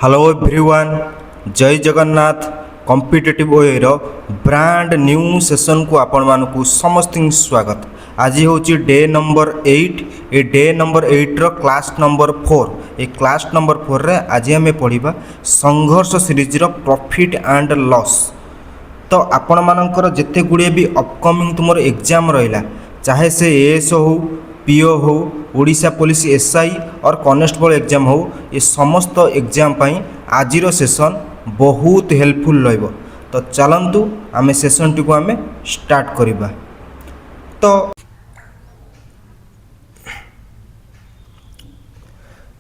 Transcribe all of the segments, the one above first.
Hello everyone, जय Jagannath. Competitive वेर brand new session को आपण मानकु समस्त स्वागत। आज हूँ डे नंबर 8। ए डे नंबर 8 रो क्लास नंबर 4। ए क्लास नंबर 4 रे आज आम पढ़ा संघर्ष सीरीज रो प्रॉफिट एंड लॉस। तो आपण मानकर जिते गुड़े भी अपकमिंग तुम एग्जाम रहा, चाहे से एएस हो, पीओ हो, ओडिशा पुलिस एसआई और कॉन्स्टेबल एग्जाम हो, ये समस्त एग्जाम पाई आजिर सेशन बहुत हेल्पफुल रहिबो। तो चलंतु आमे सेशन टी को आमे स्टार्ट करिबा।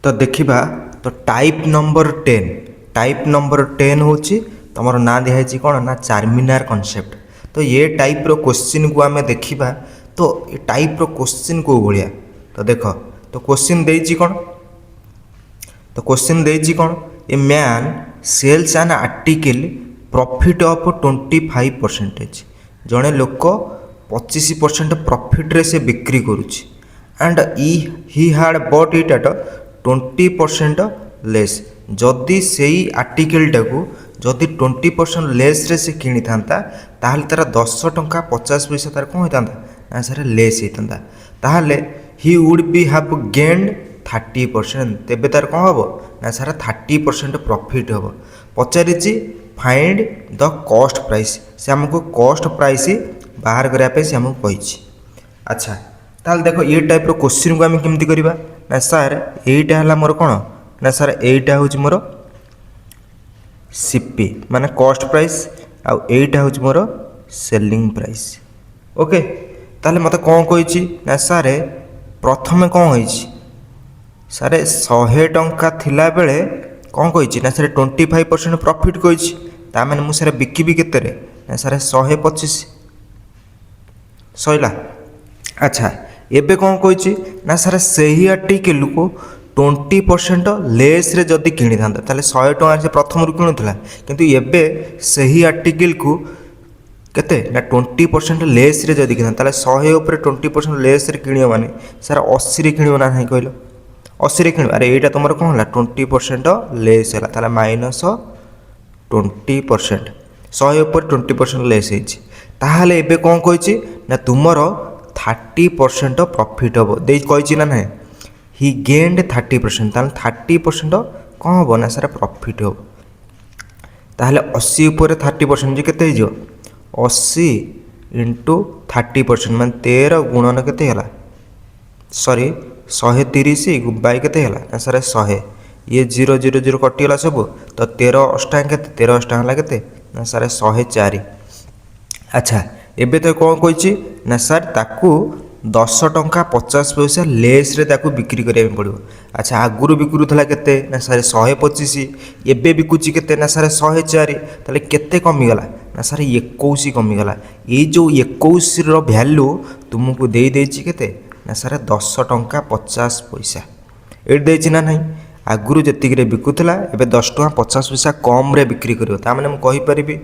तो देखिबा। तो टाइप नंबर 10 होची तमरो ना दिखाई कौन ना चार्मिनार कॉन्सेप्ट। तो ये टाइप रो क्वेश्चन को आमे देखिबा। तो ये टाइप रो क्वेश्चन को भलिया। तो देख, तो क्वेश्चन देइची कौन, तो क्वेश्चन देइची कौन, a man sells an article profit of 25%। जड़े लोक 25% प्रॉफिट रे से बिक्री करुछि and he had bought it at 20% less. जदि सेई आर्टिकल टाको जदि 20% लेस रे से किनी थांता ताहले तार 10 टंका 50 पैसा तार कौन होता ना सर लेस होता, ताहले he would be have gained 30%। तेबे तार कौन हम ना सर 30% प्रॉफिट हम। पचारि फाइंड द कॉस्ट प्राइस, से आमको कॉस्ट प्राइस बाहर करने से आमको कही। अच्छा, ताल देखो ये टाइप रो क्वेश्चन को आम केमती करवा ना सर एटा है मोर कौन ना सर एटा हूँ मोर सीपी माने कॉस्ट प्राइस, आउ एटा हूँ मोर सेलिंग प्राइस। ओके, ताले मत कौन कही ना सर प्रथमे कौन होइछि सारे 100 टंका थिला बेले कौन कही ना सर 25% प्रॉफिट कही, ताने मु सर बिकिबी केते रे ना सर 125 सइला। अच्छा, एबे कौन कही ना सर सही आर्टिकल को 20% लेस रे जदि किनी था ताले 100 टंका से प्रथम रु किणुला, किंतु एबे सही आर्टिकल को केते ना 20% लेस रे जदि किना ताले 100 ऊपर 20% लेस रे किणियो माने सर 80 रे किणियो ना नहीं कहलो 80 रे किणियो। अरे एटा तुमर कोन होला 20% लेस होला, ताले माइनस 20%, 100 ऊपर 20% लेस हेछि। ताहले एबे कोन कहिछि ना तुमर 30% प्रॉफिट हो दे कहिछि ना नहीं, ही गेन्ड 30%। ताहले 30% कोन हो ना सर प्रॉफिट हो। ताहले 80 ऊपर 30% जे केते हिजो 80 इंटू 30% मान 13 गुणन केते हला सॉरी 130 बाई केते हला ना सर 100। ये 0 0 0 कटिगला सब। तो 13 अष्टांग केते 13 अष्टांग हला केते ना सर 104। अच्छा, एबे तो कौन कही ना सर ताकू 10 टंका 50 पैसा लेस रे ताकू बिक्री करिया पड़ो। अच्छा, आगुरु बिक्री थला केते ना सर 125, एबे बिकुची केते ना सर 104। ताले केते कमी गला ना सर 21 कमी गला। ये जो 21 रो वैल्यू तुमको दे देछि केते ना सर 10 टंका 50 पैसा। एट देछि ना नहीं, आगुरु जतिक रे बिकुथला एबे 10 टंका 50 पैसा कम रे बिक्री करियो। ता माने हम कहि परिबी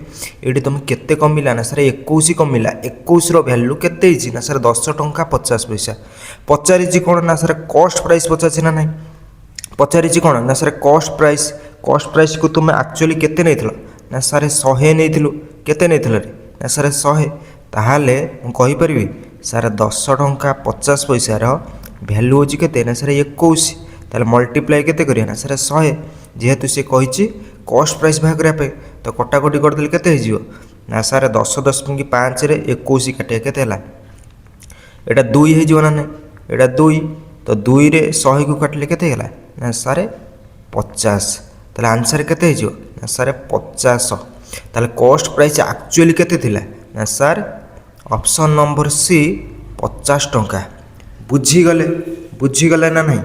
एडी तुम केते कमिला ना सर 21 कमिला। 21 रो वैल्यू केते हिची ना सर 10 टंका 50 पैसा। पचारिछि कोन ना सर कॉस्ट प्राइस पचाछि ना नहीं, पचारिछि कोन ना सर कॉस्ट प्राइस को तुम एक्चुअली केते नेथिलो ना सर 100 नेथिलो। केते नेथिलो रे ना सर 100। ताहाले हम कहि परिबी सर 10 टंका 50 पैसा रो वैल्यू होची केते ना सर 21। ताले मल्टीप्लाई केते करिया ना सर 100, जेहेतु से कहिछि कॉस्ट प्राइस भाग करिया पे। तो कटाकटी कर देले केते हिजियो ना सर 10.5 रे 21 काटिया केते हला एटा 2 हिजियो ना नहीं, एटा 2। तो 2 रे 100 को काटले केते हला ना सर 50। ताले आंसर केते हिजियो ना सर 50। ताले कॉस्ट प्राइस एक्चुअली केते थिला ना सर ऑप्शन नंबर सी 50 टंका। बुझी गले ना नहीं।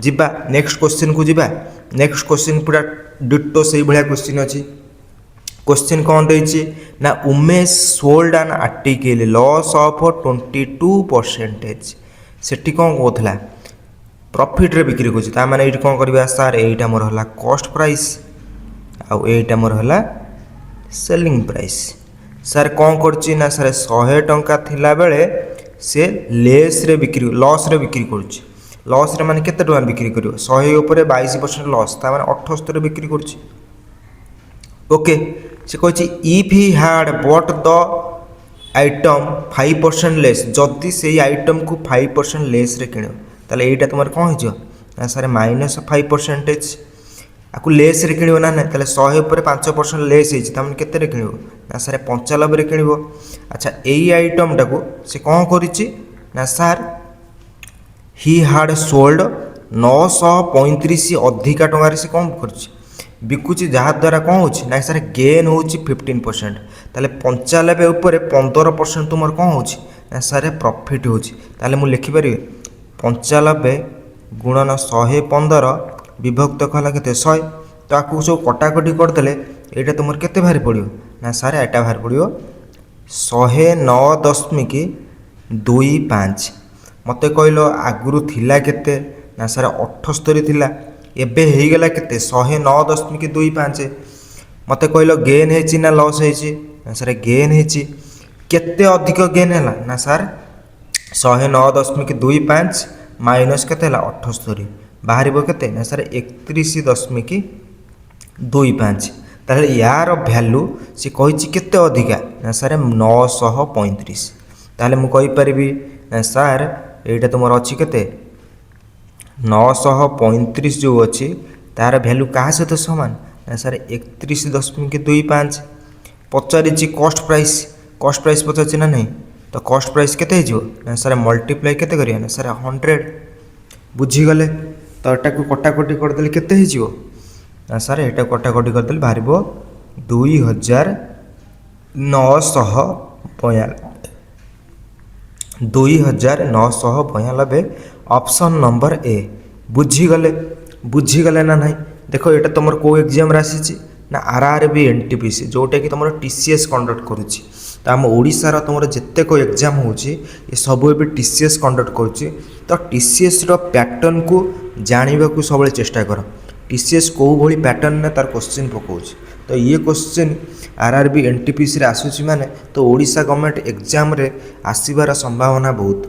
जिबा नेक्स्ट क्वेश्चन को जिबा। नेक्स्ट क्वेश्चन पूरा डिटो से भलिया क्वेश्चन अछि। क्वेश्चन कौन देछि ना Umesh sold an article loss of 22%। सेठी कौन कहथला प्रॉफिट रे बिक्री कोछि, ता माने एठी कौन करबा सर एटा मोर हला कॉस्ट प्राइस आ एटा मोर हला सेलिंग प्राइस। सर कौन करछि ना सर 100 टंका थिला बेले से लेस रे बिक्री लॉस रे बिक्री करछि। लॉस रे माने केते टଙ୍କା बिक्री करियो 100 ऊपर 22% लॉस ता माने 78 बिक्री करछि ओके से कहछि if he had bought the item 5% less जदि से आइटम को 5% लेस रे किणो ताले एटा तुमर कोन हिजो ना सर -5% आपको लेस रे किणो ना ताले 100 ऊपर 5% लेस हिज त माने केते रे किणो ना सर 95 रे किणो अच्छा एई आइटम टाको से कोन करिछि ना सर ही हाड सोल्ड 935 अधिका टंकार से कम कर बिकुची जहाद्वारा कौन हो ना सर गेन हो 15% ताले 95 उपर 15% तुम कौन हो ना सर प्रॉफिट हो मुझे लिखिपर 95 गुणन 115 विभक्त कहला के 100 तो आपको सब कटाकटी करदे यहाँ तुम के बाहरी पड़ो ना सर यहाँ बाहरी पड़ो 109.25 मत कहल आगुरी थिला केते ना सर 78 थिला एबे हो गला केते 109.25 मत कहल गेन है ना लॉस है ना सर गेन है केते अधिक गेन है ना सर 109.25 माइनस केते 78 बाहर केते ना सर 31.25 ताहले यार भैल्यू सी कही केते अधिका ना सर 935 ताहले मु कहि परिबी ना सर एटा तुम अच्छी केते 935 जो अच्छी तार भैल्यू क्या सहित सामान ना सर 31.25 पचारि कॉस्ट प्राइस पचार ना नहीं तो कॉस्ट प्राइस केते हो ना सर मल्टीप्लाई केते करिया ना सर 100 बुझीगले तो एटा को कटाकटी करदे केते हो ना सर एटा कटाकटी करदे बाहर 2992 ऑप्शन नंबर ए बुझीगले ना नहीं देखो ये तुम को एग्जाम आसी ना आरआरबी एनटीपीसी जोटा कि तुम टीसीएस कंडक्ट करुच्ची तो आम ओडिशार तुम जिते को एग्जाम होची ये सब ए टीसीएस कंडक्ट करुच्ची तो टीसीएस पैटर्न को जानवा को सब चेष्टा कर टीसीएस कौ भाई पैटर्न ने तार क्वेश्चन पकाउछ तो ये क्वेश्चन आरआरबी एनटीपीसी आसूची माने तो ओडिशा गवर्नमेंट एग्जाम रे आसीबार संभावना बहुत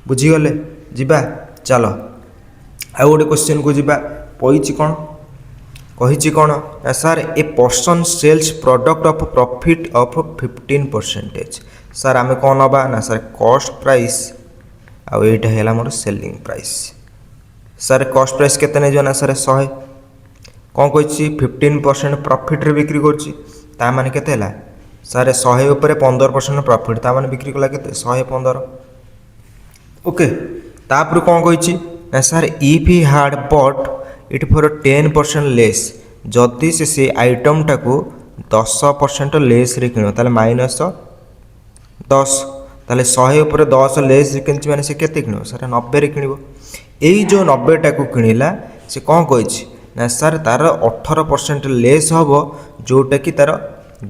बुझीगले जिबा चलो आ गोटे क्वेश्चन को जिबा पईची कौन कही कौन sir a person sells product of profit of 15% sir आम कौन नबा ना सर कॉस्ट प्राइस आ एटा हैला मोर selling price sir cost price केते नै जो ना सर 100 कौन कही 15% प्रॉफिट रे बिक्री करछि ता माने केते हैला सर 100 ऊपर 15% प्रॉफिट ता माने बिक्री कला केते 115 ओके तापर कौन कही ना sir if he hard but it for 10% less जदि से आइटम टाको 10% लेस रे किणो ताले -10 ताले 100 ऊपर 10 लेस रे किनछि माने से केते किणो सर 90 रे किणिबो एई जो 90 टाको किणिला से कौन कही ना सर तार 18% लेस हबो जोटा कि तार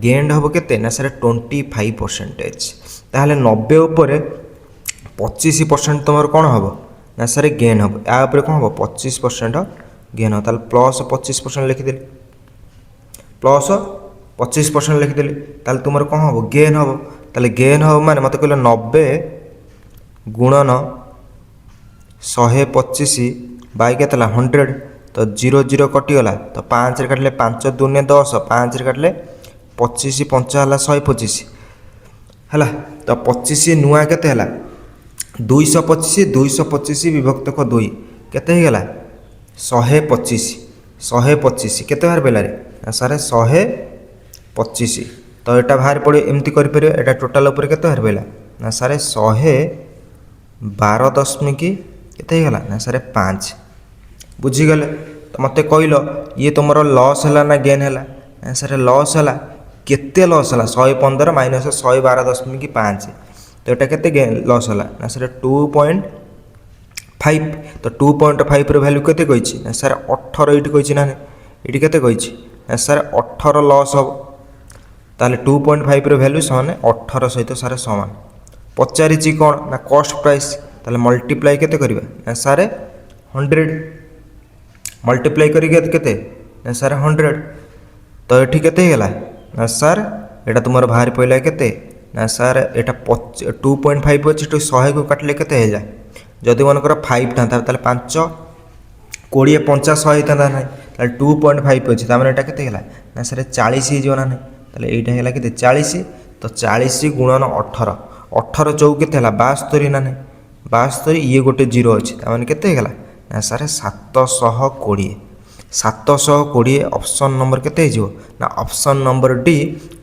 गेन हबो केते ना सर 25% ताहले 90 ऊपर 25% तुम कौन हम ना सर गेन हम या कौन हम 25% गेन हम ताल प्लस 25% लिखिदेली प्लस 25% लिखिदेली ताल तुम कौन हम गेन हम ताले गेन हम माने मत कहले 90 गुणन 125 बाई के 100 तो 0 0 कटिगला तो 5 रे काटले 5 दूने 10 5 रे काटले 25 5 है 125 है तो 25 नुआ केते है 225 विभक्त को 2 केते ही गला 125 केते बाहर पेला रे सर 125 तो यहाँ बाहर पड़ो एमती कर परियो एटा टोटल ऊपर केते बाहर पेला ना सर 112 केते ही गला ना सर 5 बुझीगले तो मत कहल ये तुम लॉस है ना गेन है ना सर लॉस है केते लॉस है 115 माइनस 112.5 तो यहाँ केते गेन लॉस है ना सर 2.5 तो 2.5 वैल्यू केते कही ना सर 18 ये कही ना ये केते कही ना सर 18 लॉस हम ताले 2.5 वैल्यू सामने 18 सहित सारे सामान पचारि कौन ना कॉस्ट प्राइस ताले मल्टीप्लाई केते करिबा ना सर 100 मल्टीप्लाई करिके केते ना सर 100 तो ये केते गला ना सर एटा तुम बाहर पड़ा केते ना सर एटा 2.5 अच्छी 100 को काटले केते है जदि मनकर 5 था ताले 5 20 50 100 होता ना ताले 2.5 अच्छे तार एटा केते गेला ना सर 40 हो ना नहीं ताले एटा हेला केते 40 तो 40 गुणन 18 18 चौक केते हेला 72 ना नहीं 72 ये गोटे 0 अच्छे तार केते गेला ना सर 720 720 ऑप्शन नंबर केते हो ना option number D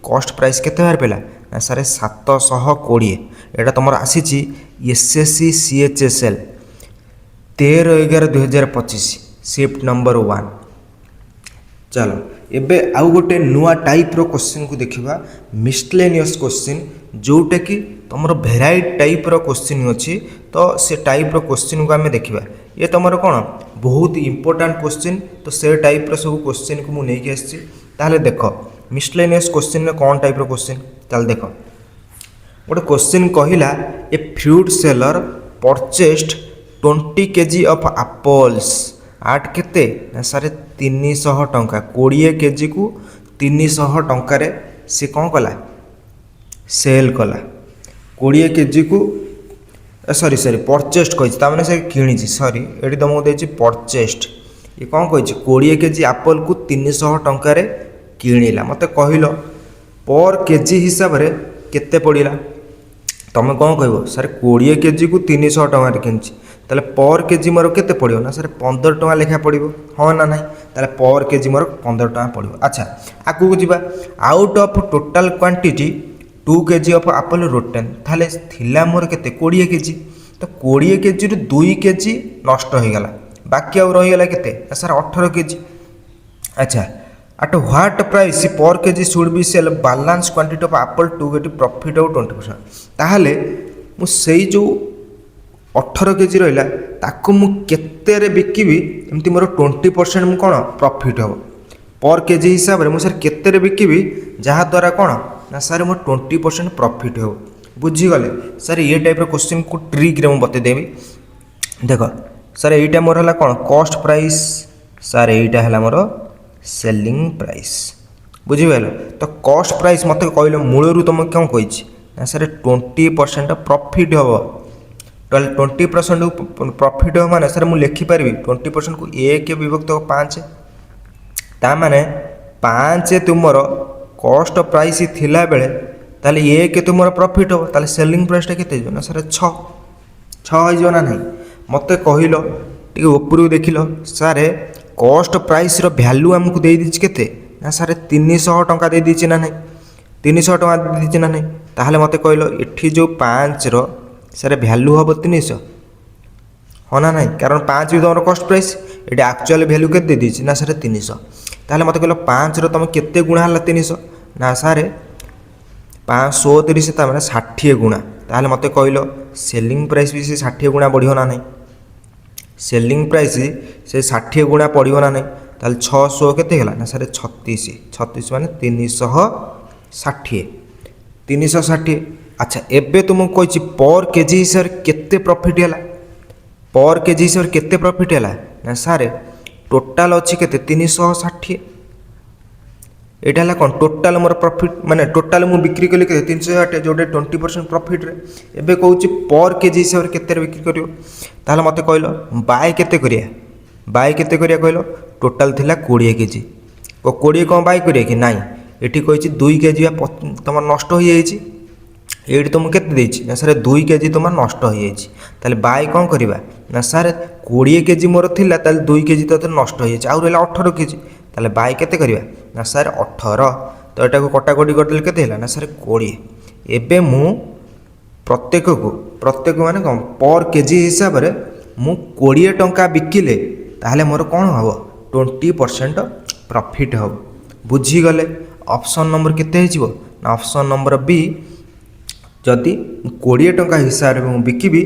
cost price केते बाहर पेला ना सर 720 एटा तुम आसी एसएससी सीएचएसएल 13/11/2025 शिफ्ट नंबर 1। चलो एबे आउ गोटे नुआ टाइप रो क्वेश्चन को देखिबा मिसलेनियस क्वेश्चन जोटा कि तुम भेराइट टाइप रो क्वेश्चन अच्छी तो से टाइप रो क्वेश्चन को आम देखिबा ये तुम कौन बहुत इंपोर्टेंट क्वेश्चन तो से टाइप रो सब क्वेश्चन को मुझे नहीं आसी ताहले देख मिसलेनियस क्वेश्चन में कौन टाइप रो क्वेश्चन ताल देख गोटे क्वेश्चन कहला a fruit seller purchased 20 kg of apples at केते सारे 300 टंका 20 kg को 300 टंकार सी कौन कला सेल कला 20 kg को सॉरी परचेस्ड कही से किणी सॉरी ये तुमको देती परचेस्ड ये कौन कही 20 kg एप्पल को 300 टंकार किणिला मत कहल पर केजी हिसाब से केते पड़ा तुम कौन कह सर 20 kg को 300 टंकार किणी ताले पर केजी मोर केते पड़ो ना सर 15 टका लेखा पड़ो हाँ ना ना ताले पर केजी मोर 15 टका पड़ो। अच्छा आगू जावा out of total quantity 2 kg of apple rotten ताले थिला मोर केते 20 kg तो 20 kg रु 2 kg नष्ट हो गला बाकी आउ रहीगला केते सर 18 kg। अच्छा at what price per kg should be sell balance quantity of apple to get profit of 20%। ताहले मु सेई जो 18 kg रहा ताकू मु केते बिकिबी एमती मोर 20% मु कौन प्रॉफिट हम पर केजी हिसाब से मुझे केते बिकिबी जहाँ द्वारा कौन ना सर मोर 20% प्रॉफिट हो बुझीगले सर ये टाइप क्वेश्चन को ट्रिक रे बतेदेवी देख सर यहीटा मोर है कौन कॉस्ट प्राइस सर यहीटा है मोर सेलिंग प्राइस बुझीगल तो कॉस्ट प्राइस मत कहल मूलरू तुम कौन कही ना सर 20% प्रॉफिट हम 20% प्रॉफिट हो माने सर मुझे लिखिपारि 20% को 1 विभक्त 5 ता माने 5 तुमर कॉस्ट प्राइस थिला बेले ताले 1 तुमर प्रॉफिट हो ताले सेलिंग प्राइसटा केते हो ना सर 6 हो ना नहीं मत कहल टे ऊपर देख लो सर कॉस्ट प्राइस रो वैल्यू आमको दे दीची केते ना सर 300 टंका दे दीची ना नहीं 300 टंका दे दीची ना नहीं ताहले मत कहल एठी जो 5 रो सर वैल्यू हम 300 हाँ ना नहीं कारण 5 भी तुम कॉस्ट प्राइस ये एक्चुअल वैल्यू के दे दीची ना सर 300 ताहले मत कहल 5 रो तुम केते गुणा है 300 ना सर 530 मैंने 60 गुणा ताहले मत कहल सेलिंग प्राइस भी से 60 गुणा बढ़ियो ना नहीं सेलिंग प्राइस से 60 गुणा पड़ो ना नहीं ताहले 600 केते गला ना सर 36 माने 360 360। अच्छा एबे तुमको कही पर केजी हिसाब से केते प्रॉफिट है पर केजी हिसाब से केते प्रॉफिट है ना सारे टोटाल अच्छी केते 360 एटा है कौन टोटाल मोर प्रॉफिट माने टोटाल मु बिक्री कली केते 360 जोटे 20% प्रॉफिट रे एबे कहूची पर केजी हिसाब से केते बिक्री करियो ताहले मते कहलो बाय केते करिया कहलो टोटाल थिला 20 केजी को 20 कौन बाय करिया कि नहीं एठी कहिची 2 केजी तुम नष्ट हो जाइए ये तुमको केते ना सर 2 केजी तुम नष्ट हो जाए बाय कौन करवा ना सर 20 केजी मोर थिला 2 केजी तो नष्ट हो जाए आउ रहा 18 केजी ताले बाय केते करवा ना सर 18 तो यहाँ को कटाकटी करदेले केते ना सर 20 एबे मु प्रत्येक माने कौन पर केजी हिसाब से मु 20 टंका बिकिले ताहले मोर कौन हम 20% प्रॉफिट हम बुझीगले ऑप्शन नंबर केते हो ना ऑप्शन नंबर बी जदि 20 टंका हिसाब से बिकिबी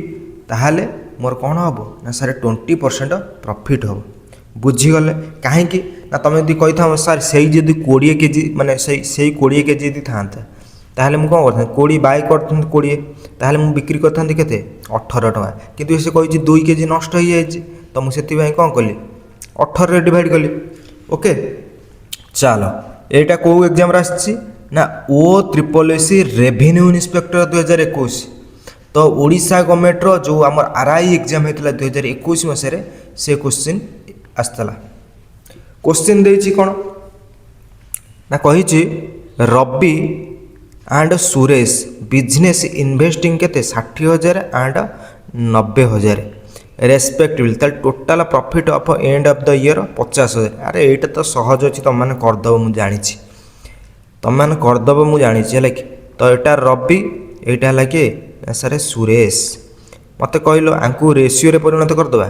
ताहले मोर कौन हम ना सर 20% प्रॉफिट हम बुझीगले कहीं ना तुम यदि कही था सर से 20 केजी माने से 20 केजी यदि था ताहले मु कौन करता 20 बाय करता 20 ताहले मु बिक्री करता केते 18 टका किंतु से कही 2 केजी नष्ट हो जाए तो मुझे कौन कली 18 डिवाइड कली ओके। चलो एटा कौ एग्जाम आसी ना ओ ट्रिपल एसी रेवेन्यू इन्स्पेक्टर 2021 तो ओडिशा गवर्नमेंटर जो आम आरआई एग्जाम होता 2021 मसीह से क्वेश्चन आसला। क्वेश्चन देछि कौन ना कही Ravi and Suresh business investing केते 60,000 एंड 90,000 रेस्पेक्टिवली ताल total profit of end of the year 50,000। अरे एटा तो सहज अच्छी तुम मैंने करदेव मुझे जानी तुम मैंने करदेव मुझे जानी है कि तो यहाँ रवि यहाँ है कि सर सुरेश मत कहल आंकु रेसीओ परिणत करदे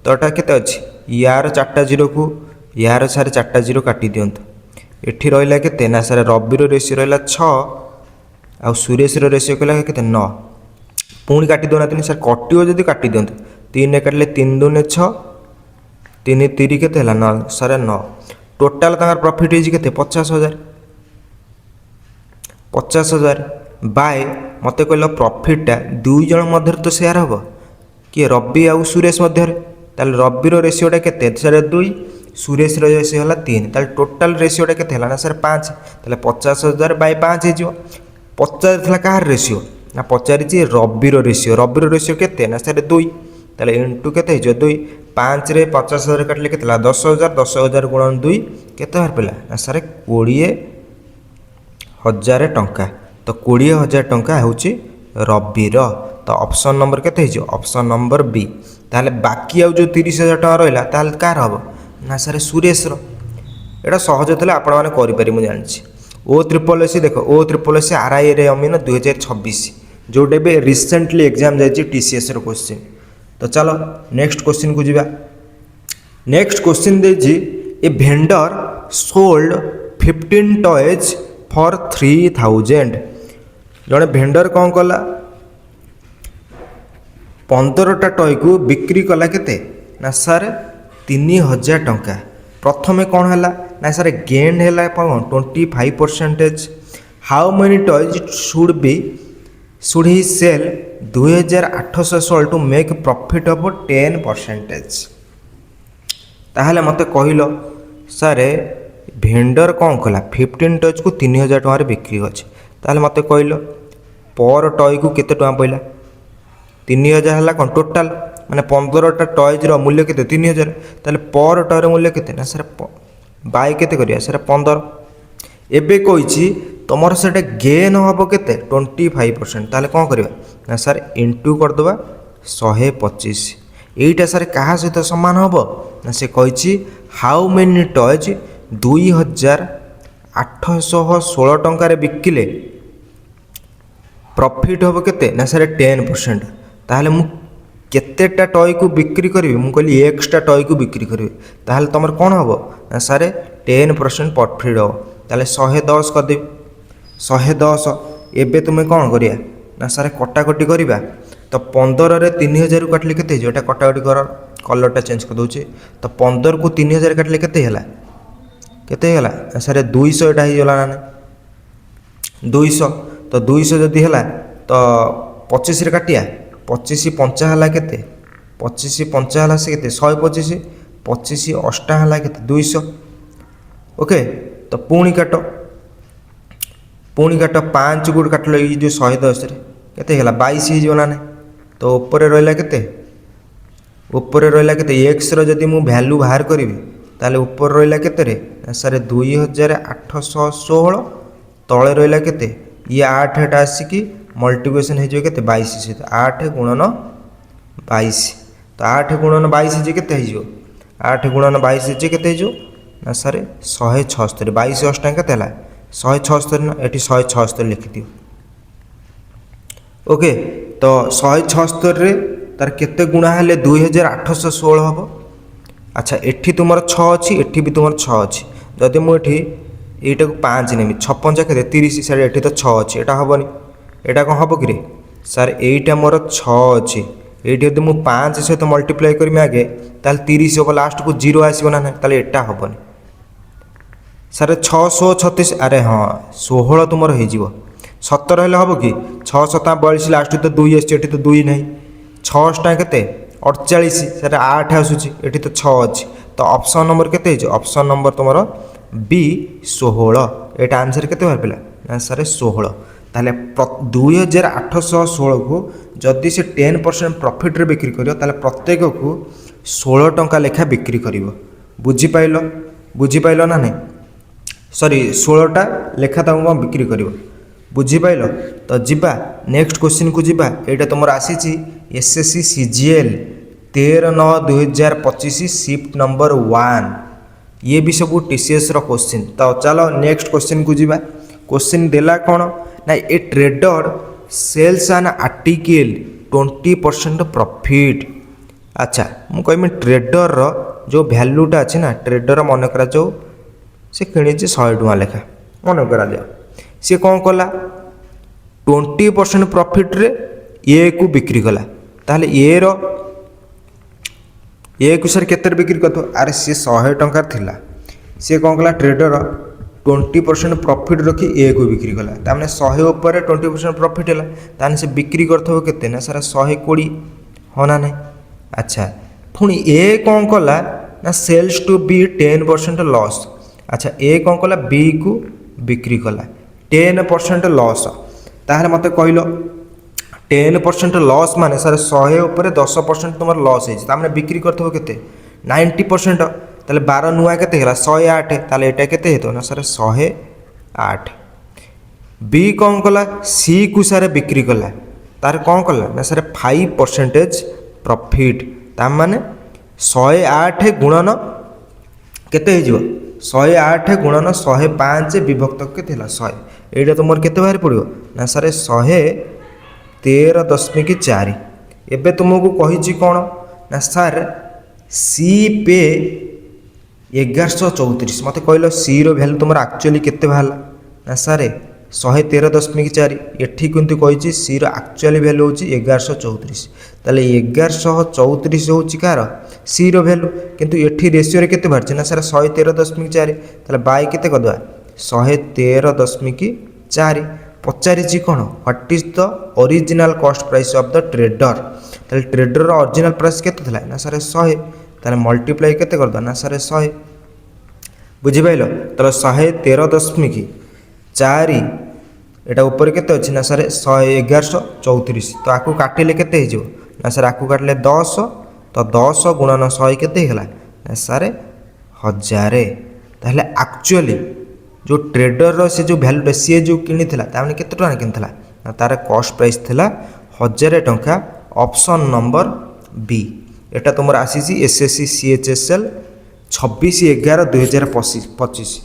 तो यहाँ केते अच्छी यार 4टा जीरो को यार सारे 4टा जीरो काटी दिंतु एठी रहा केते ना सर रविर रेसीओ रहा 6 आ सुरेश रेसीओ कहला केते 9 पुणी काटी दौना सर कटिव जदि काटी दिंतु 3 काटिले 3 दूने 6 3 3 केते हला 9 सर 9 टोटाल तांकर प्रॉफिट होइछि केते 50,000 बाय मत कहल प्रॉफिटा दुई जन मध्य तो शेयर हम किए रवि आउ सुरेश मध्य ताल रविर रेसीओटा केते सर 2 सुरेश रेसीओ हला 3 ताल टोटाल रेसीओटा केते हला ना सर 5 ताले 50,000 बाय 5 हे जिवो 50 थला कार रेसीओ ना पचारि रविर रेसीओ केते ना सर 2 ताले इंटू केते हो 2 5 रे 50,000 काटले केते 10,000 10,000 गुणन 2 केते बार पला ना सर 20,000 टंका। तो 20,000 टंका होची रविर। तो ऑप्शन नंबर केते हो ऑप्शन नंबर बी। ताले बाकी आउ जो 30,000 टंका रहिला ताले कार हबो ना सर सुरेश रो। एटा सहज थले आपण माने करि पारि मु जानि ओ ट्रिपल एस देखो ओ ट्रिपल एस आरआई रे अमीन 2026 जोटे भी रिसेंटली एग्जाम जाइए टीसीएस रो क्वेश्चन। तो चलो नेक्स्ट क्वेश्चन को जीवा। नेक्स्ट क्वेश्चन देछि a vendor sold 15 toys for 3,000। जड़े भेंडर कौन कला 15टा टॉय को बिक्री कला केते ना सर 3,000 टंका। प्रथमे कौन है ना सर गेन है 25%। How many toys should he sell 2,800 sold to make profit of 10%। ताहले मते कहलो सर भेंडर कौन कला 15 टॉयज को 3,000 टंका बिक्री अच्छे ताहले मते कहलो पर टॉय को केते टंका पइला 3,000 है कौन टोटाल माने 15टा टॉयज रो मूल्य केते 3,000 ताहले पर टॉय रो मूल्य केते ना सर बाय केते करिया सर 15 एबे कहिछि तमर सेटा गेन हबो केते 25%। ताहले कोन करबा ना सर इनटू कर दबा 125। एइटा सर कहा सहित समान हबो ना से कहिछि हाउ मेनी टॉयज 2,816 टंका रे बिकिले प्रॉफिट हबो केते ना सर 10%। ताहले मु केतेटा टॉय को बिक्री करी मु कहली एक्स्ट्रा टॉय को बिक्री करी ताहले तमर कोन हबो ना सर 10% प्रॉफिट हो ताहले 110 कर दे 110। एबे तुमे कोन करिया ना सर कटाकटी करिबा तो 15 रे 3,000 काटले केते जो एटा कटाकटी कर कलरटा चेंज कर दोचे। तो 15 को 3,000 काटले केते हला सर 200 एटा ही होला ना 200। तो 200 जदि हला तो 25 रे काटिया 25 5 हला केते 25 5 हला से केते 125 25 8 हला केते 200। ओके तो पुणी काट 5 गुड़ काटल ये जो 110 रे केते हला 22 ही जोना ने। तो ऊपर रहिला केते एक्स रो जदि मु वैल्यू बाहर करिवि ताले ऊपर रहिला केते रे सर 2,816 तळे रहिला केते ये 8 एटा आसी कि मल्टीप्लिकेशन हे जो केते 22 सहित 8 गुणन 22। तो 8 गुणन 22 जे केते हे जो 8 गुणन 22 जे केते हे जो ना सर 176 22 8 केते हला 176 ना एटी 176 लिखि दियो। ओके तो 176 रे तार केते गुणा हेले 2,816 हबो। अच्छा एठी तुमर 6 अछि एठी भी तुमर 6 अछि जदि मु एठी एटा को 5 नेमी 56 केते 30 सर एठी तो 6 अछि एटा हबनी एटा कोन हबो कि रे सर एटा मोर 6 अछि एठी यदि मु 5 सहित मल्टीप्लाई करमी आगे ताल 30 हबो लास्ट को 0 आसीबो ना ताले एटा हबनी सर 636। अरे हाँ 16 तुमर हो 17 हेले हम कि 6 लास्ट तो 2 आसी तो 2 नहीं 6 केते 48 सर 8 आसूची एठी तो 6 अच्छी। तो ऑप्शन नंबर केते ऑप्शन नंबर तुम बी 16 एटा आंसर केते बाहर पिला ना सर 16। ताहले 2816 को जदि से 10% प्रॉफिट रे बिक्री करियो ताहले प्रत्येक को 16 टंका लेखा बिक्री करियो। बुझिपाइल ना नहीं, सॉरी 16टा लेखा तुम बिक्री करियो। बुझिपाइल तो जीवा नेक्स्ट क्वेश्चन को जीवा। एटा तुमर आसीची एसएससी सीजीएल 13/9/2025 शिफ्ट नंबर 1। ये भी सब टीसीएस रो क्वेश्चन। तो चलो नेक्स्ट क्वेश्चन को जीवा। क्वेश्चन देला कौन ना, a trader sells an article 20% profit. अच्छा मु कहमी ट्रेडर रो जो वैल्यूटा अच्छी ना, ट्रेडर मन करा जो से किणी 100 टଙ୍କା लेखा मन करा दिया, सी कौन कला 20% प्रॉफिट रे ए को बिक्री कला। ताहले ए रो ए को सर केतर बिक्री करतो, अरे सी 100 टଙ୍କା थिला, सी कौन कला ट्रेडर 20% प्रॉफिट रखी ए को बिक्री कला। तामने 100 ऊपर 20% प्रॉफिट है, ताने से बिक्री करथबो केते ना सारा 120 हो ना नहीं। अच्छा पुणी ए कौन कला ना सेल्स टू बी 10% लॉस। अच्छा ए कौन कला बी को बिक्री कला 10% लॉस। ताहले मते कहलो 10% लॉस माने सर 100 ऊपर 10% तुम लॉस है, तामने बिक्री करथबो केते 90%। ताले 12 नुआ केते हला 108, ताले एटा केते हेतो ना सर 108। बी कौन कला सी को सर बिक्री कला, तार कौन कला ना सर 5% प्रॉफिट। ता माने 108 गुणन केते हे जिवो 108 गुणन 105 विभक्त केते हला 100। एटा तुमर केते बाहर पड़ियो ना सर 113.4। एबे तुमको कहिछि कोन ना सर सी पे 1134। मत कहल सी रो वैल्यू तुम एक्चुअली केते बाहला ना सर 113.4। एठी किंतु कहिछि सी रो एक्चुअली वैल्यू होछि 1134। ताले 1134 होछि कार सी रो वैल्यू, किंतु एठी रेशियो रे केते बाहरछि ना सर 113.4। ताले बाय केते करदवा 113.4। पचारिछि कोन what is the original cost price of the trader. ताले ट्रेडर रो ओरिजिनल प्राइस केते थला ना सर 100, ताले मल्टीप्लाई केते करदवा ना सर 100। बुझि पाइलो, ताले 113.4 एटा ऊपर केते अछि ना सर 1134। तो आकु काटिले केते हे जो ना सर आकु काटले 10, तो 10 गुणन 100 केते हेला ना सर 1000। ताहले एक्चुअली जो ट्रेडर रो से जो वैल्यू सी जो किनी थिला तामने केते टका किनी थिला ना तार कॉस्ट प्राइस थिला 1000 टଙ୍କା। Option number B. एटा तुमर आसीसी एसएससी सीएचएसएल 26/11/2025।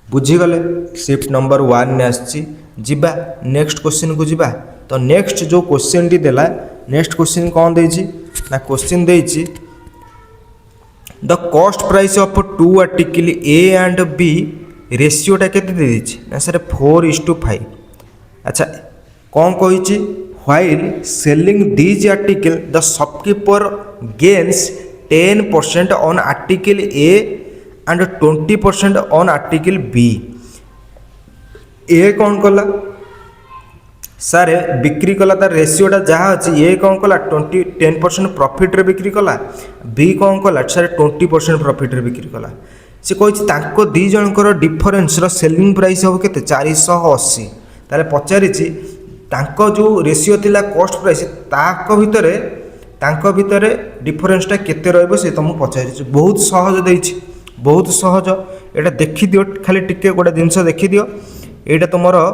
बुझीगले शिफ्ट नंबर 1 ने आसी। जिबा नेक्स्ट क्वेश्चन को जिबा। तो नेक्स्ट जो क्वेश्चन टी देला, नेक्स्ट क्वेश्चन कौन देछि ना क्वेश्चन देछि the cost price of 2 article a and b रेशियोटा केते दे दिछि ना सर 4:5। अच्छा कौन कहिछि while selling these article the shopkeeper gains 10% on article a and 20% on article b. ए कौन कला सारे बिक्री कला तार रेशियोटा जहाँ अच्छी ए कौन कला 10% प्रॉफिट रे बिक्री कला, बी कौन कला सारे 20% प्रॉफिट रे बिक्री कला। से कही तांको दी जनकर डिफरेन्स रो सेलिंग प्राइस हो केते 480। ताले पचारिछि तांको जो रेशियो थिला कॉस्ट प्राइस तांको भितरे डिफरेन्सटा केते रहइबो से तुम पचारिछि। बहुत सहज देछि, बहुत सहज। एटा देखि दियो, खाली टिके गोटे जिनस देखि दियो। एटा तुमरो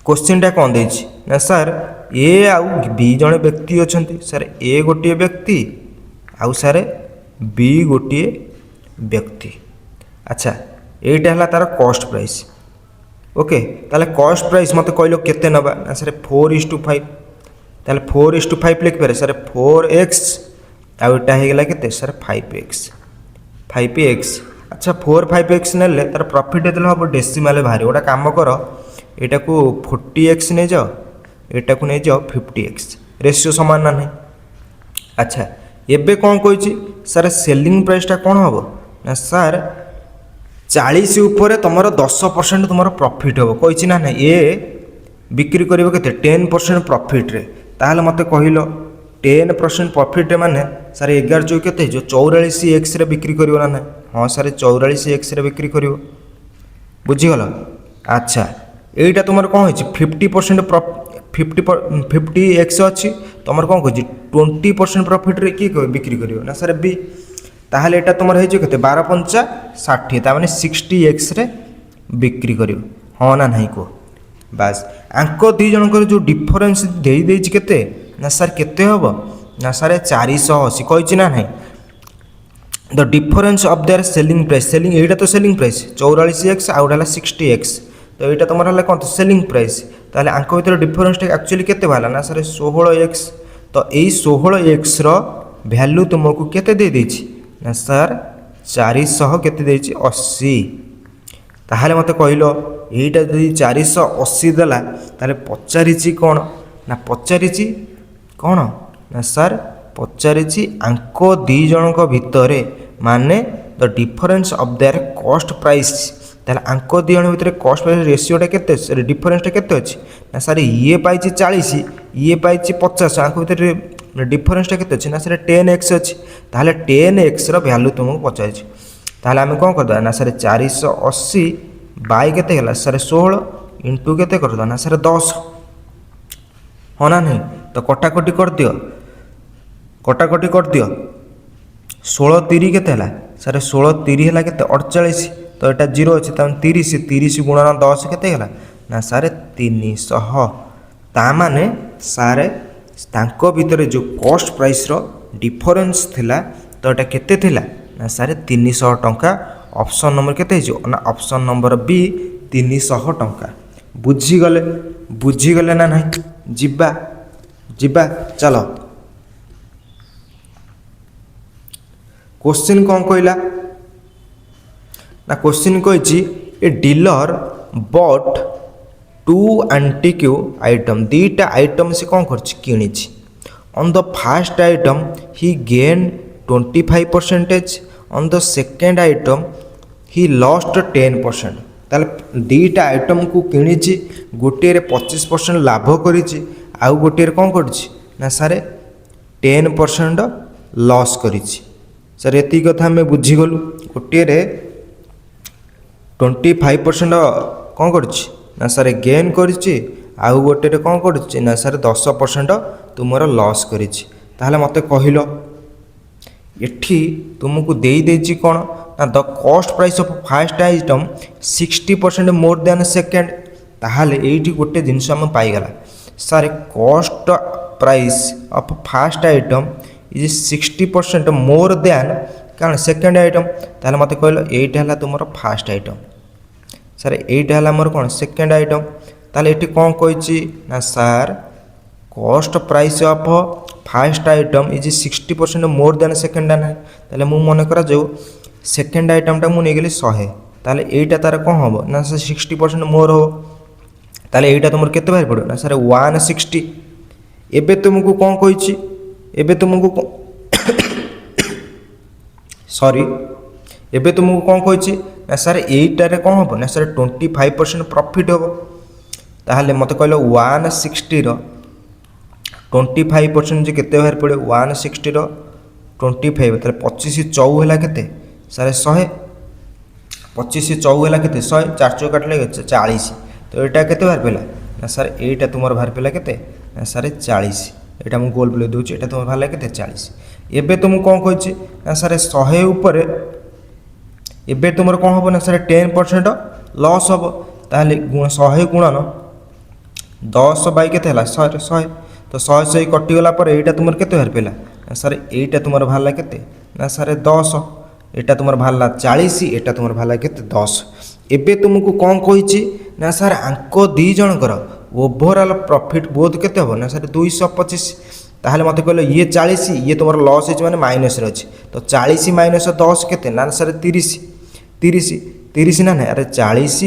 क्वेश्चनटा कौन देछि ना सर ए आउ बी जणे व्यक्ति अछंती, सर ए गोटे व्यक्ति आउ सर बी गोटे व्यक्ति। अच्छा एटा हला तार कॉस्ट प्राइस। ओके ताले कॉस्ट प्राइस मते कहलो केते नबा ना सर 4:5। ताले 4:5 लिख पारे सर 4x आउ एटा हे गेला केते सर 5x। अच्छा 4 5x नेले तार प्रॉफिट देले हो डेसिमल भारी। ओटा काम करो एटा को 40x ने जाओ, एटा को ने जाओ 50x, रेशियो समान ना नहीं। अच्छा एबे कौन कहिछि सर सेलिंग प्राइसटा कौन हबो ना सर 40 ऊपर तुमर 10% तुमर प्रॉफिट हबो कहिछि ना नहीं। ए बिक्री करिवो केते 10% प्रॉफिट रे, ताहले मते कहिलो 10% प्रॉफिट रे माने सर 11 जो केते जो 44x रे बिक्री करिवो ना नहीं। हां सर 44x रे बिक्री करिवो। बुझी गलो। अच्छा এইটা তোমার কম হয়েছে 50% 50x ଅଛି তোমার কম কହୁଛି 20% প্রফিটরে কি বিক্রি করিব না স্যার বি। তাহলে এটা তোমার হয়েছে কেতে 12 পঞ্চা 60 তার মানে 60x রে বিক্রি করিব হ্যাঁ না নাই কো। বাস আঙ্ক দুই জনকর যে ডিফরেন্স দেই দেইছি কেতে না স্যার কেতে হব না স্যার 480 কইছি না নাই। The difference of their selling price selling एटा तो selling price 44x outta 60x तो यहाँ तुम है कौन तो सेलिंग प्राइस ताहले आंक भर डिफरेन्स एक्चुअली केते बाहला ना सर 16x तो यही 16x भैल्यू तुमको केते दे देछि ना सर 400 केते देछि 80 ताहले मते कहलो एटा जदि 480 देला ताहले पचारिछि कोन ना पचारिछि कोन ना सर पचारिछि आंक दी जनक भितरे माने the difference of their cost price ताहले आंक दी जन भितर कॉस्ट प्राइस रेशियोटा केते डिफरेन्सटा केते अछि ना सर ये पाइछि 40 ये पाइछि 50 आंक भितर डिफरेन्सटा केते अछि ना सर 10x अछि ताहले 10x रो वैल्यू तुमको पचारिछि ताहले आमे कोन करदा ना सर 480 बाय केते होला सर 16 इंटू केते करदा ना सर 10 हो ना नहीं तो कटाकटी कर दियो कटाकटी कर दियो 16 3 केते हला सर 16 3 हला केते 48 तो एटा 0 अछि त 30 30 गुणन 10 केते हला ना सर 300 ता माने सर तांको भितरे जो कॉस्ट प्राइस रो डिफरेंस थिला तो एटा केते थिला ना सर 300 टंका ऑप्शन नंबर केते जो ना ऑप्शन नंबर बी 300 टंका बुझी गले ना नहीं जिबा जिबा चलो क्वेश्चन कौन कहला ना क्वेश्चन कही a dealer bought 2 antique item दीटा आइटम से कौन कर on the first item he gain 25% on the second item he lost 10%। ताल दीटा आइटम को किणी गोटे 25% लाभ करी आउ गोटे कौन कर सारे 10% लॉस करी सर ये कथा आम बुझीगलु गोटे 25% कौन कर सर गेन करी आउ गोटे कौन कर सर 10% तुमर लॉस करी मत कहल एठी तुमको दे देछि कौन ना the cost price of first item 60% more than second ताहले एठी गोटे जिनस आम पाईगला sir cost price of first item is 60% more than कारण सेकेंड आइटम ताहले मत कहल एटा हला तुमर फर्स्ट आइटम सर एटा हला मोर कौन सेकेंड आइटम ताहले एठी कौन कहिछि ना sir cost price of first item is 60% more than second ना ताहले मु मन करा जो सेकेंड आइटमटा मु नेगली 100 ताहले एटा तार कौन हम ना सर 60% मोर हो ताहले एटा तुमर केते बाहर पड़ो ना सर 160 एबे तुमको कौन कहिछि एबे तुमको सॉरी एबे तुमको कौन कहिछि ना सर एटारे कौन हम ना सर 25% प्रॉफिट हो ताहले मत कहलो 160 रो 25% जे केते बाहर पड़े 160 रो 25 ताहले 25 4 हला केते सर 100 25 4 हला केते 100 4 चौ काटले 40 तो एटा केते बाहर पेला ना सर एटा तुमर बाहर पेला केते ना सर 40 एटा मु गोल प्ले दूची एटा तुम भाला केते 40 एबे तुम कौन कहिछि ना सर 100 ऊपर एबे तुमर कौन हो ना सर 10% लॉस हो ताहले 100 गुणन 10 बाई केते हला 100 तो 100 कटि गला पर एटा तुमर केते बाहर पेला ना सर एटा तुमर भाला केते ना सर 10 एटा तुमर भाला 40 एटा तुमर भाला केते 10 एबे तुमको कौन कहिछि ना सर आंक दी जनकर ओवरऑल प्रॉफिट बोध केते हो ना सर 225 ताहले मते कहलो ये 40 ये तुमर लॉस है माने माइनस रे अछि तो 40 माइनस 10 केते ना सर 30 ना अरे 40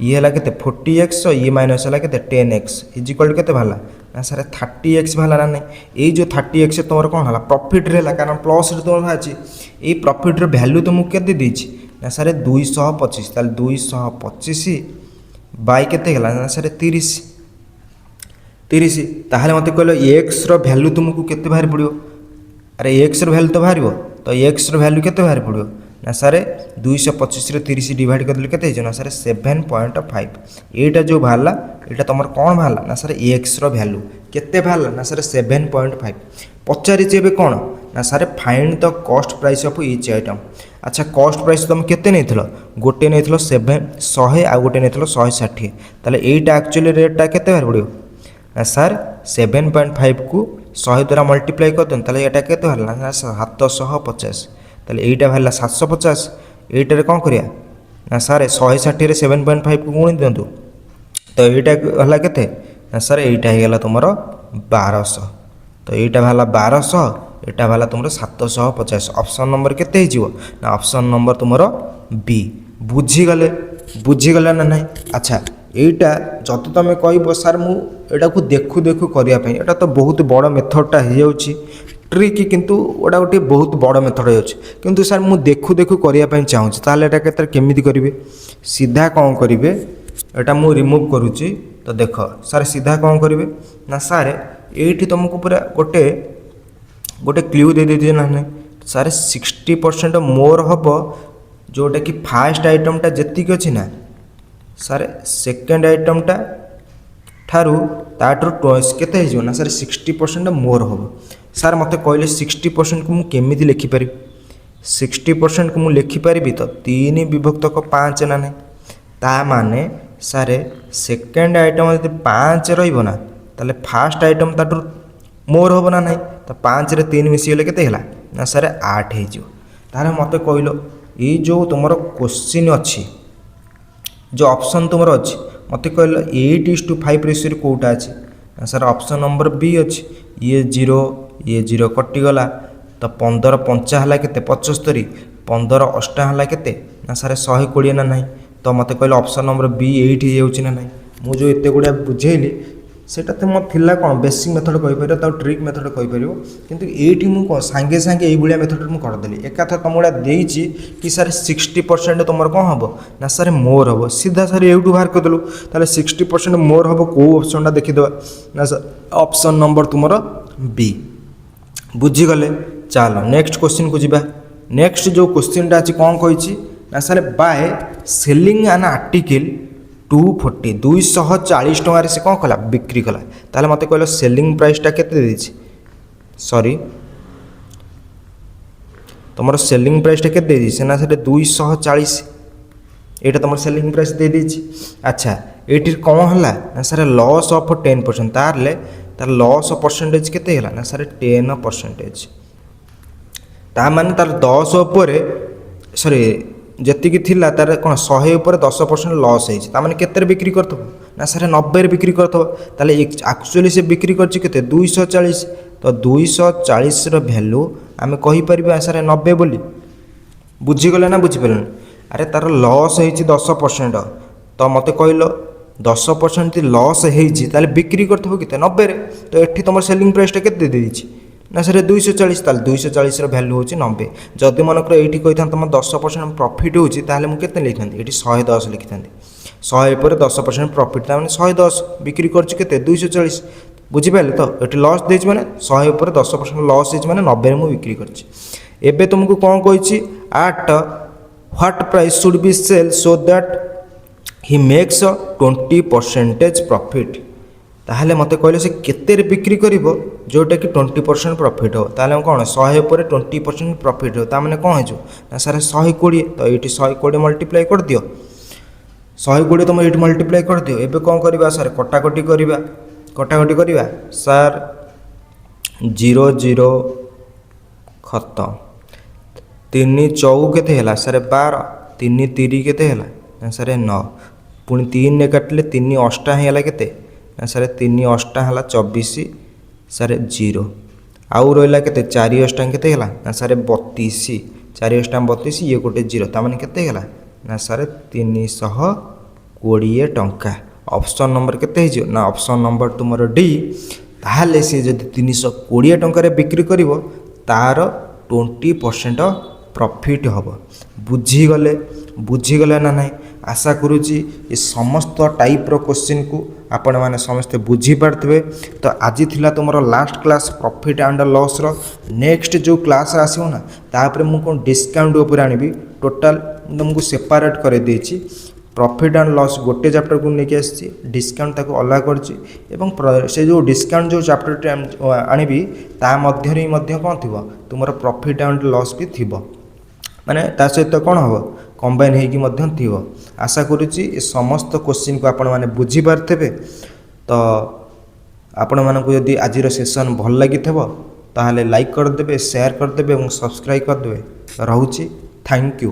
ये हला केते 40x ये माइनस हला केते 10x इज इक्वल केते भाला ना सर 30x भाला ना नहीं ए जो 30x तुमर कोन हला प्रॉफिट रे हला कारण प्लस रे तुमर भाछि ए प्रॉफिट रे वैल्यू तुमको केते देछि ना सर 225 ताल 225 बाई केते गला ना सर 30 ताहले मते कहलो x रो वैल्यू तुमको केते बाहर पड़ियो अरे x रो वैल्यू तो बाहरिबो तो x रो वैल्यू केते बाहर पड़ियो ना सार 225 30 डिवाइड करदेले केते ना सार 7.5 एटा जो बाहर यहाँ तुम कौन बाहर ना सार एक्स रैल्यू केते बाहर ना सार 7.5 पचारि कौन ना सार find the cost price of each item. अच्छा कॉस्ट प्राइस तुम केते नहीं गोटे नहीं 100 आ गोटे नहीं 160 ताले एटा एक्चुअली रेटा केते बाहर पड़ो ना सार 7.5 को 100 द्वारा मल्टीप्लाई कर दिन ताले एटा केते बाहर ना 750 ताले एटा बाहर 750 एटारे कौन करिया ना सार 160 7.5 को गुणी दिंतु तो एटा हला केते ना सार एटा हे गला तुमरो 1200 तो एटा बाहर 1200 एटा बाहर तुम 750 ऑप्शन नंबर केते हो ना ऑप्शन नंबर तुमरो बी बुझीगले ना नहीं। अच्छा एटा जत तुम कह सार मुझा को देखु देखु करने एटा तो बहुत बड़ मेथडटा हो ट्रिक किंतु ओटा गोटे बहुत बड़ मेथड हो किंतु सार मु देखु देखु करने चाहूँगी ताल एटा केमिति करेंगे सीधा कौन करेंगे एटा मु रिमूव करुच्ची तो देख सार सीधा कौन करेंगे ना सार ये तुमको पूरा गोटे गोटे क्ल्यू दे दीजिए ना नहीं सार 60% मोर हम जोटा कि फास्ट आइटमटा जी अच्छी ना सार सेकेंड आइटमटा ठारू ताठू केते हो ना सार 60% मोर हम सार मत कहले 60% को मुझे लिखिपारि 60% को मुझे लिखिपारि तो 3 विभक्तक 5 ना नहीं ता माने सारे सेकेंड आइटम जो 5 रहा ताले फास्ट आइटम ताठू मोर हम ना नहीं तो 5 रे 3 मिसीगले केते होला ना सार 8 हो मत कहल ये जो तुम क्वेश्चन अच्छी जो ऑप्शन तुम अच्छी मत कहल 8:5 रेशियो कौटा अच्छी ना सार ऑप्शन नंबर बी अच्छी ये 0 कटिगला तो 15 5 है के 75 15 8 है के ना सार 120 ना नहीं तो मत कहल ऑप्शन नंबर बी 8 हो ना नहीं मुझे एत गुड़ा बुझेली सेटा तो मत थिला कौन बेसिक मेथड कहीपर तो ट्रिक मेथड कहीपर किंतु ये मुझे सांगे सांगे ये मेथड मुझे करदेली एकाथ तुम गुड़ा देती कि सार 60% तुम कौन हम ना सार मोर हम सीधा सार यूँ बाहर करदेलु ताले 60% मोर हम कौ ऑप्शनटा देखीदे ना सर ऑप्शन नंबर तुम बी बुझीगले। चलो नेक्स्ट क्वेश्चन को जीवा नेक्स्ट जो क्वेश्चनटा अच्छी कौन कही ना सार बाय सेलिंग एन आर्टिकल 240 240 टंकार से कौन कला बिक्री कला ताले मत कहल सेलिंग प्राइसटा केते देछि सॉरी तुम सेलिंग प्राइसटा केते देछि से ना से 240 एटा तुम सेलिंग प्राइस दे देछि। अच्छा ये कौन है ना सारे लॉस ऑफ 10% तार लॉस परसेंटेज केते होला ना सारे 10% ता माने तार 10 उपर सॉरी जी थिला तार कौन 100 उपर 10% लॉस होने केते बिक्री करथबो ना सारे 90 बिक्री करथबो ताले एक्चुअली से बिक्री करछि केते 240 तो 240 रो वैल्यू आमे कहि परबा सारे 90 बोली बुझीगले ना बुझिपारन अरे तार लॉस होइछि 10% तो मते कहलो 10% लॉस होइछि ताले बिक्री करथबो केते 90 रे तो एठी तुम सेलिंग प्राइसटा केते दे देछि ना सर 240 ताल 240 वैल्यू हूँ 90 जदि मनकर ये कही तुम 10% प्रॉफिट होती मुझे लिखी ये 110 लिखी था 100 पर 10% प्रॉफिट मैंने 110 बिक्री करते 240 बुझिपारे तो ये लॉस देती मैंने 100 पर 10% लॉस होती मैंने 90 में बिक्री कर तुमको कौन कही at what price should be sell so that he makes 20% profit ताहले मते कहले से केते बिक्री करिवो जोटा कि 20% प्रॉफिट हो ताहले कौन 100 पर 20% प्रॉफिट हो ता माने कौन हो ना सारे 120 तो ये 120 मल्टीप्लाई कर दियो 120 तुम ये मल्टीप्लाई कर दियो एबे कौन करबा सार कटाकटी करबा सार 0 0 खत्म 3 4 केते हैला सारे 12 3 3 केते हैला ना सारे 9 पुणी 3 ने काटले 3 8 हैला केते ना सारे 3 8 है 24 सारे 0 आउ रहा के 4 8 के ना सारे 32 4 8 32 ये गोटे 0 ताने के ना सारे 320 टंका ऑप्शन नंबर केते ना ऑप्शन नंबर तुम डी ताहले सी जब 320 टंकार बिक्री कर तार 20% प्रॉफिट हम बुझीगले ना नहीं आशा करुँची ये समस्त टाइप रो क्वेश्चन को आपण मैंने समस्ते बुझीपारे तो आज थिला तुम last class profit and loss रो नेक्स्ट जो क्लास आसो ना तापर मु कौन डिस्काउंट उपर आनिबी टोटाल तुमको सेपरेट कर देछि प्रॉफिट एंड लॉस गोटे चैप्टर को लेके आसी डिस्काउंट ताको अलग करछि एवं से जो डिस्काउंट जो चैप्टर आनिबी ता मध्य रे मध्य कोन थिबो तुमरो प्रॉफिट एंड लॉस भी थिबो माने ता सहित कोन हबो कंबाइन हेकी मध्य थिबो आशा करूछि ए समस्त क्वेश्चन को आपण माने बुझी पारथेबे तो आपण मानकु यदि आज सेशन भल लगी ताहले लाइक करदेबे शेयर करदेबे और सब्सक्राइब करदेबे रहूछि थैंक यू।